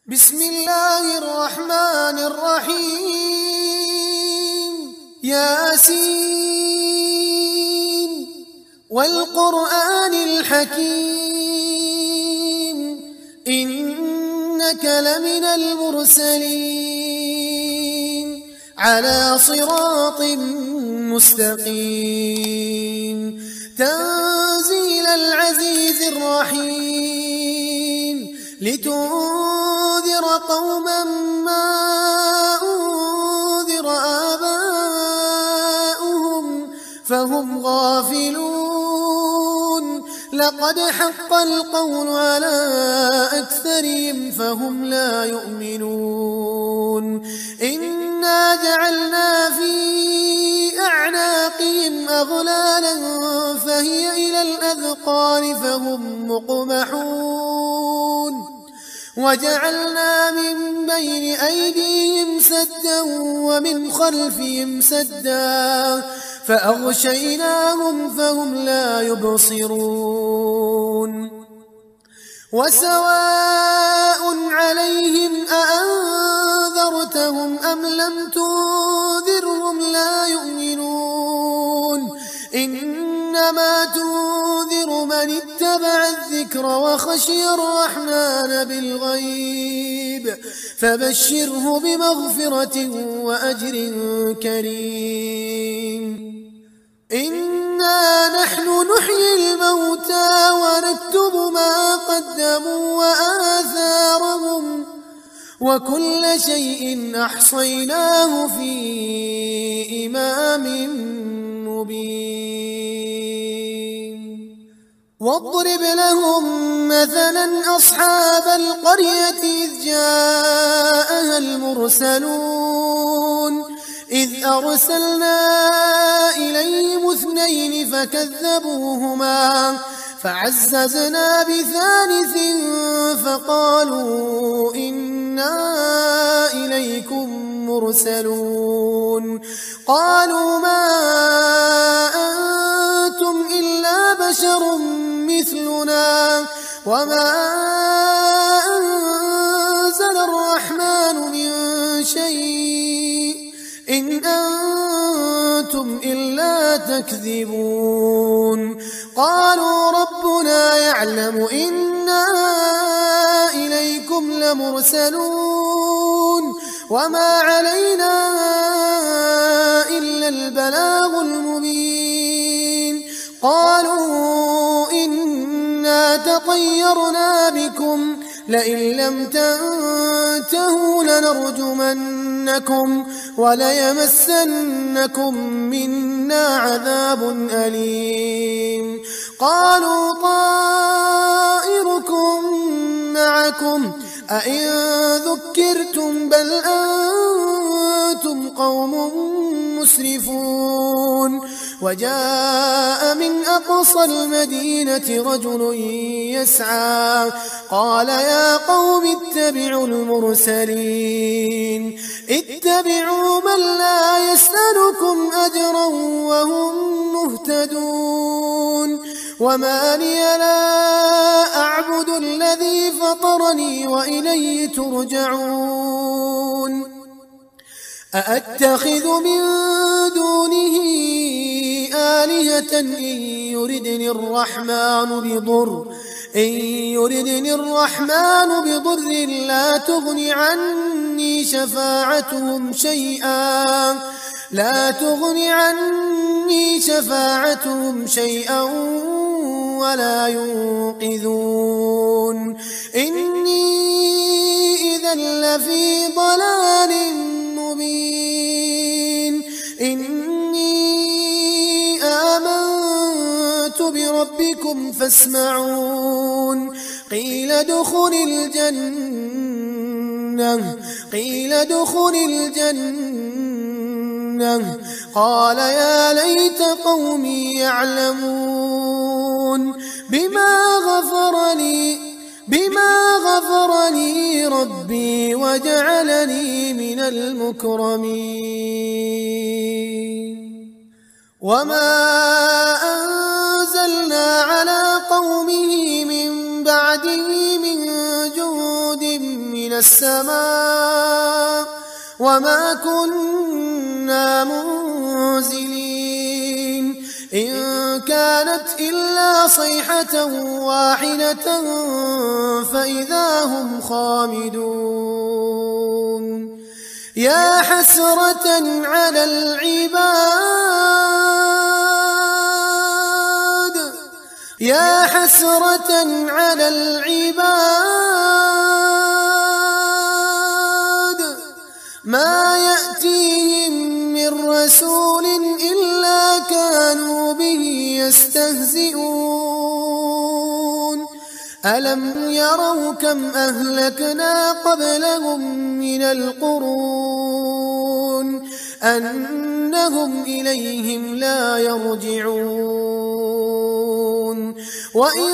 بسم الله الرحمن الرحيم ياسين والقرآن الحكيم إنك لمن المرسلين على صراط مستقيم تنزيل العزيز الرحيم لتنذر قوما ما أنذر آباؤهم فهم غافلون لقد حق القول على أكثرهم فهم لا يؤمنون إنا جعلنا في أعناقهم أغلالا فهي إلى الأذقان فهم مقمحون وجعلنا من بين أيديهم سدا ومن خلفهم سدا فأغشيناهم فهم لا يبصرون وسواء عليهم أأنذرتهم أم لم تنذرهم لا يؤمنون إنما تنذر من اتبع الذكر وخشي الرحمن بالغيب فبشره بمغفرة وأجر كريم إنا نحن نحيي الموتى ونكتب ما قدموا وآثارهم وكل شيء أحصيناه في إمام مبين واضرب لهم مثلا أصحاب القرية إذ جاءها المرسلون إذ أرسلنا إليهم اثنين فكذبوهما فعززنا بثالث فقالوا إنا إليكم مرسلون قالوا ما أنتم إلا بشر مثلنا وما أنزل الرحمن من شيء إن أنتم إلا تكذبون قالوا ربنا يعلم إنا إليكم لمرسلون وما علينا إلا البلاغ المبين قالوا إنا تطيرنا بكم لئن لم تنتهوا لنرجمنكم وليمسنكم منا عذاب أليم قالوا طائركم معكم أئن ذكرتم بل أنتم قوم مسرفون وجاء من أقصى المدينة رجل يسعى قال يا قوم اتبعوا المرسلين اتبعوا من لا يسألكم أجرا وهم مهتدون وما لي لا أعبد الذي فطرني وإليه ترجعون أأتخذ من دونه آلهة إن يردني الرحمن بضر لا تغن عني شفاعتهم شيئا ولا ينقذون إني إذا لفي ضلال مبين إني آمنت بربكم فاسمعون قيل ادخل الجنة قال يا ليت قومي يعلمون بما غفر لي ربي وجعلني من المكرمين وما أنزلنا على قومه من بعده من جند من السماء وما كنا منزلين إن كانت إلا صيحة واحدة فإذا هم خامدون يا حسرة على العباد يا حسرة على العباد ما يأتيهم من رسول إلا كانوا به يستهزئون ألم يروا كم أهلكنا قبلهم من القرون أنهم إليهم لا يرجعون وإن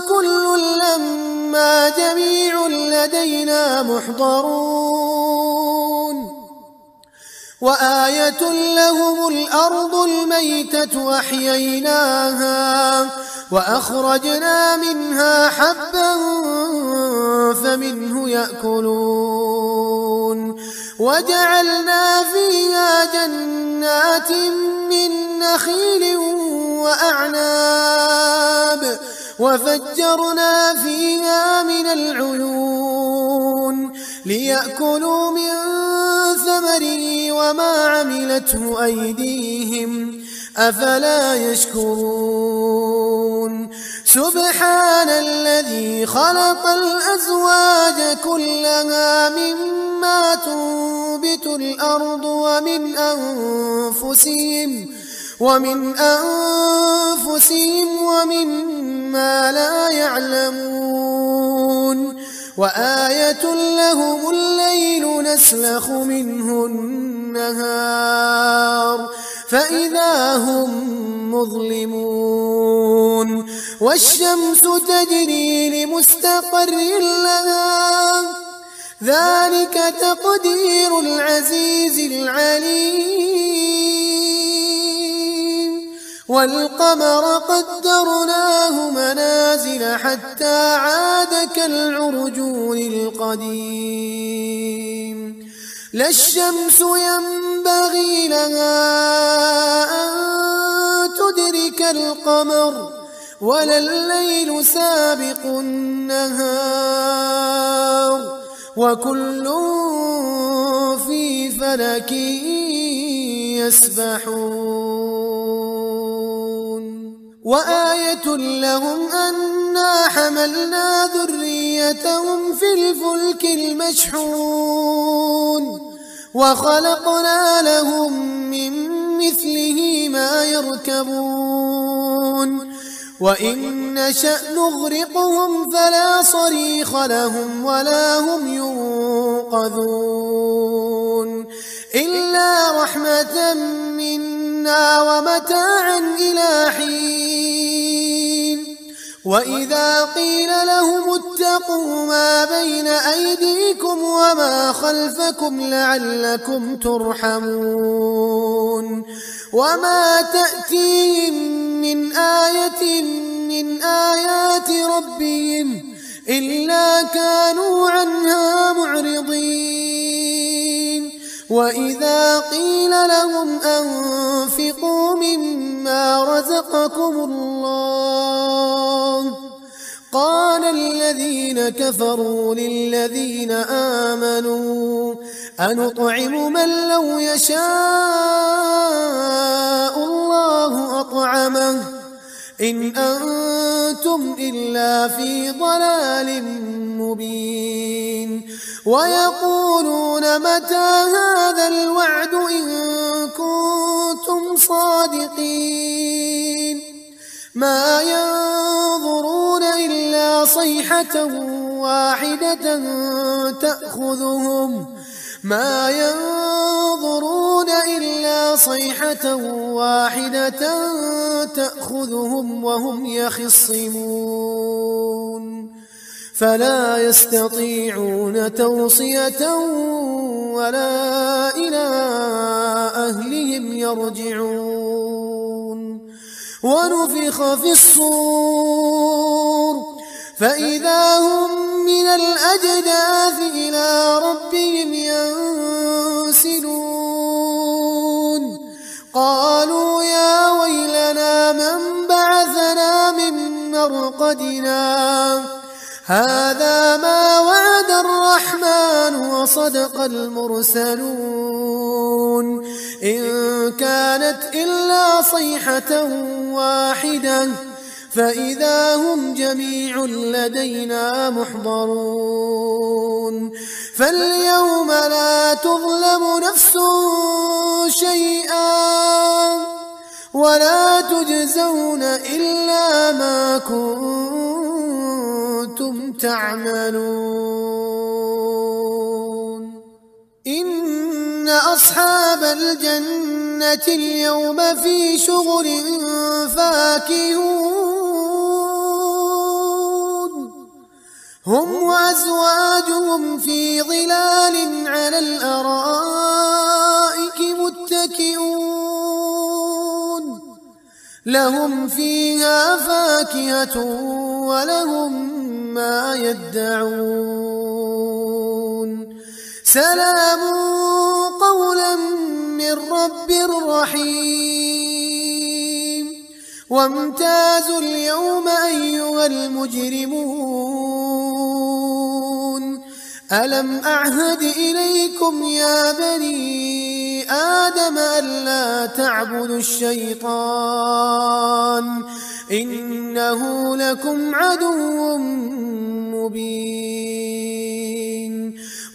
كل لما جميع لدينا محضرون وآية لهم الأرض الميتة أحييناها وأخرجنا منها حبا فمنه يأكلون وجعلنا فيها جنات من نخيل وأعناب وفجرنا فيها من العيون ليأكلوا من ثمره وما عملته أيديهم أفلا يشكرون سبحان الذي خلق الأزواج كلها مما تنبت الأرض ومن أنفسهم ومما لا يعلمون وآية لهم الليل نسلخ منه النهار فإذا هم مظلمون والشمس تجري لمستقر لها ذلك تقدير العزيز العليم والقمر قدرناه منازل حتى عاد كالعرجون القديم لا الشمس ينبغي لها أن تدرك القمر ولا الليل سابق النهار وكل في فلك يسبحون وآية لهم أنا حملنا ذريتهم في الفلك المشحون وخلقنا لهم من مثله ما يركبون وإن نشأ نغرقهم فلا صريخ لهم ولا هم ينقذون إلا رحمة منا ومتاعا إلى حين وإذا قيل لهم اتقوا ما بين أيديكم وما خلفكم لعلكم ترحمون وما تأتيهم من آية من آيات ربهم إلا كانوا عنها معرضين وإذا قيل لهم أنفقوا مما رزقكم الله قال الذين كفروا للذين آمنوا أنطعم من لو يشاء الله أطعمه إن أنتم إلا في ضلال مبين ويقولون متى هذا الوعد إن كنتم صادقين ما ينظرون إلا صيحة واحدة تأخذهم وهم يخصمون فلا يستطيعون توصية ولا إلى أهلهم يرجعون ونفخ في الصور فإذا هم من الأجداث إلى ربهم ينسلون قالوا يا ويلنا من بعثنا من مرقدنا هذا ما وعد الرحمن وصدق المرسلون إن كانت إلا صيحة واحدة فإذا هم جميع لدينا محضرون فاليوم لا تظلم نفس شيئا ولا تجزون إلا ما كنتم تعملون إن أصحاب الجنة اليوم في شغل فاكهون هم وأزواجهم في ظلال على الأرائك متكئون لهم فيها فاكهة ولهم ما يدعون سلام قولا من رب رحيم وامتازوا اليوم أيها المجرمون ألم أعهد إليكم يا بني آدم ألا تعبدوا الشيطان إنه لكم عدو مبين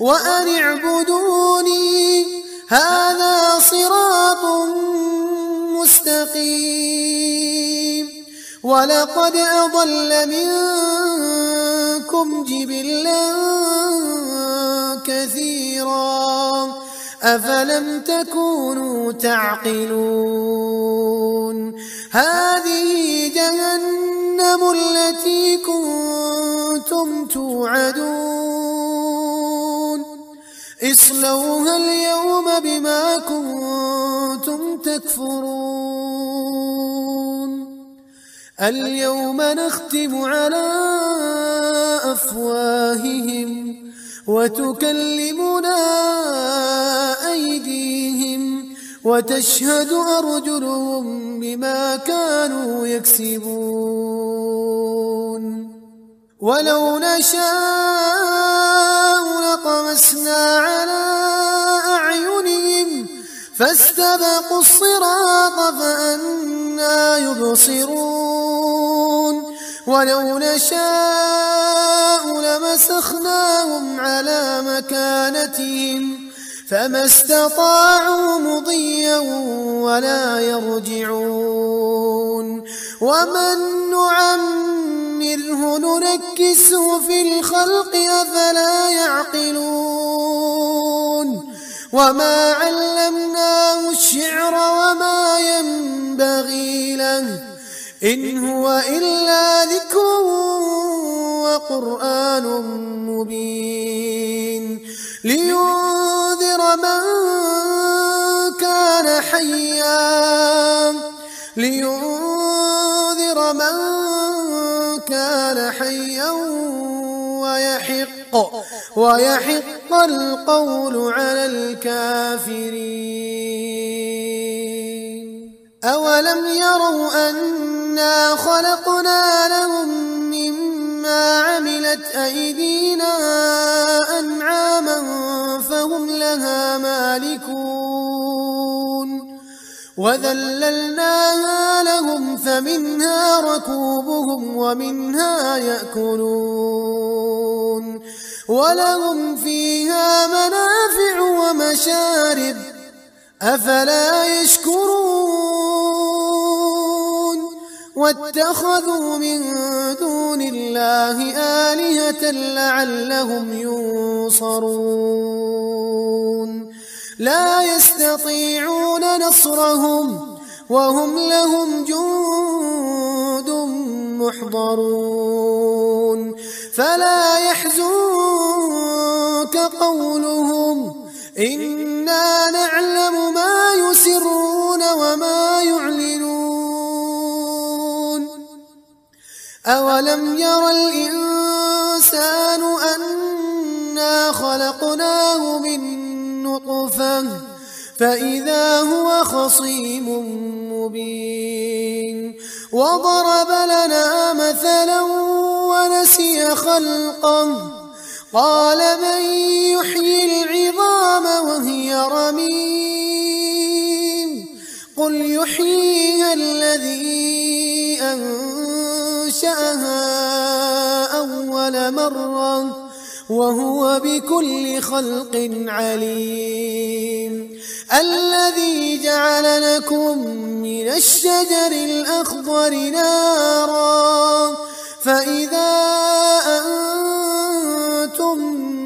وأن اعبدوني هذا صراط مستقيم ولقد أضل منكم جبلا كثيرا أفلم تكونوا تعقلون هذه جهنم التي كنتم توعدون اصلوها اليوم بما كنتم تكفرون اليوم نختم على أفواههم وتكلمنا أيديهم وتشهد أرجلهم بما كانوا يكسبون ولو نشاء لطمسنا على أعينهم فاستبقوا الصراط فأنى يبصرون ولو نشاء لمسخناهم على مكانتهم فما استطاعوا مضيا ولا يرجعون ومن نعمره ننكسه في الخلق أفلا يعقلون وما علمناه الشعر وما ينبغي له إن هو إلا ذكر وقرآن مبين لينذر من كان حيا ويحق القول على الكافرين أولم يروا أنا خلقنا لهم مما عملت أيدينا أنعاما فهم لها مالكون وذللناها لهم فمنها ركوبهم ومنها يأكلون ولهم فيها منافع ومشارب أفلا يشكرون واتخذوا من دون الله آلهة لعلهم ينصرون لا يستطيعون نصرهم وهم لهم جند محضرون فلا يحزنك قولهم إنا نعلم ما يسرون وما يعلنون أولم ير الإنسان أنا خلقناه من نطفة فإذا هو خصيم مبين وضرب لنا مثلا ونسي خلقه قال من يحيي العظام وهي رميم قل يحييها الذي أنشأها أول مرة وهو بكل خلق عليم الذي جعل لكم من الشجر الأخضر نارا فإذا أنتم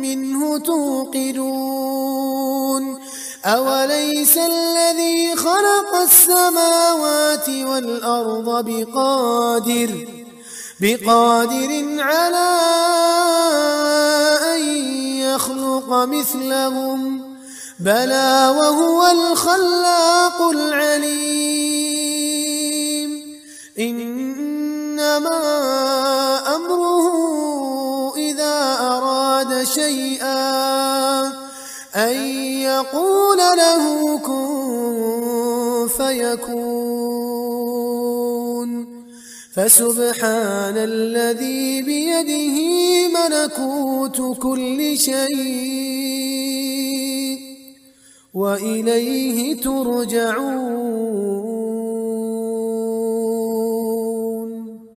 منه توقدون أوليس الذي خلق السماوات والأرض بقادر على أن يخلق مثلهم بلى وهو الخلاق العليم إنما أمره إذا أراد شيئا أن يقول له كن فيكون فسبحان الذي بيده ملكوت كل شيء وإليه ترجعون.